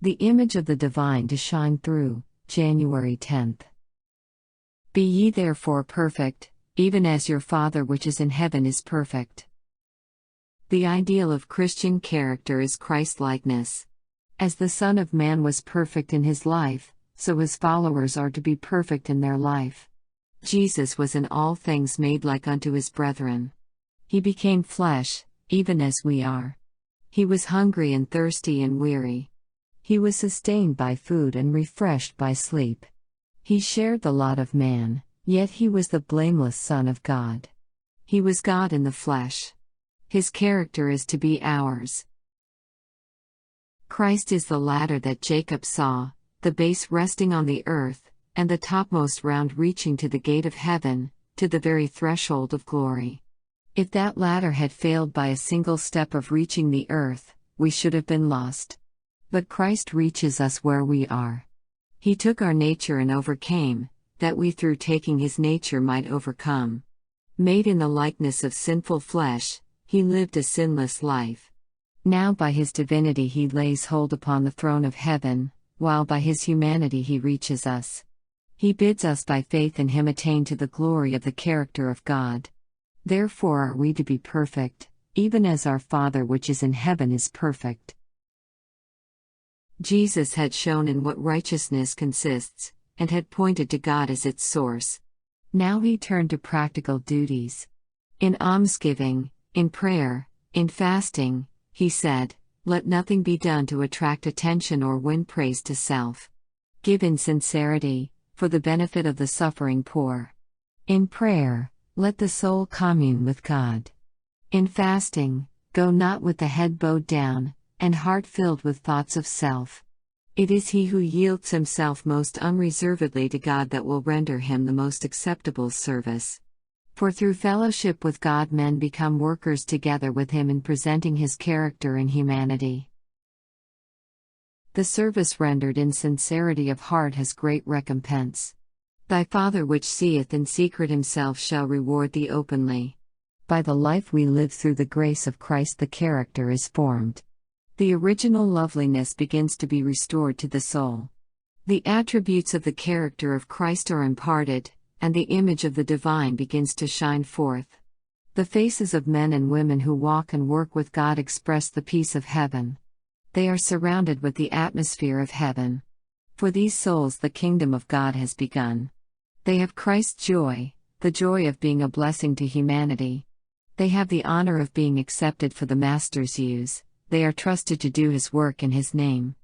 The image of the divine to shine through, January 10th. Be ye therefore perfect, even as your Father which is in heaven is perfect. The ideal of Christian character is Christ-likeness. As the Son of Man was perfect in his life, so his followers are to be perfect in their life. Jesus was in all things made like unto his brethren. He became flesh, even as we are. He was hungry and thirsty and weary. He was sustained by food and refreshed by sleep. He shared the lot of man, yet he was the blameless Son of God. He was God in the flesh. His character is to be ours. Christ is the ladder that Jacob saw, the base resting on the earth, and the topmost round reaching to the gate of heaven, to the very threshold of glory. If that ladder had failed by a single step of reaching the earth, we should have been lost. But Christ reaches us where we are. He took our nature and overcame, that we through taking his nature might overcome. Made in the likeness of sinful flesh, he lived a sinless life. Now by his divinity he lays hold upon the throne of heaven, while by his humanity he reaches us. He bids us by faith in him attain to the glory of the character of God. Therefore are we to be perfect, even as our Father which is in heaven is perfect. Jesus had shown in what righteousness consists, and had pointed to God as its source. Now he turned to practical duties. In almsgiving, in prayer, in fasting, he said, "Let nothing be done to attract attention or win praise to self. Give in sincerity, for the benefit of the suffering poor. In prayer, let the soul commune with God. In fasting, go not with the head bowed down, and heart filled with thoughts of self. It is he who yields himself most unreservedly to God that will render him the most acceptable service. For through fellowship with God men become workers together with him in presenting his character and humanity." The service rendered in sincerity of heart has great recompense. Thy Father which seeth in secret himself shall reward thee openly. By the life we live through the grace of Christ the character is formed. The original loveliness begins to be restored to the soul. The attributes of the character of Christ are imparted, and the image of the divine begins to shine forth. The faces of men and women who walk and work with God express the peace of heaven. They are surrounded with the atmosphere of heaven. For these souls the kingdom of God has begun. They have Christ's joy, the joy of being a blessing to humanity. They have the honor of being accepted for the Master's use. They are trusted to do his work in his name.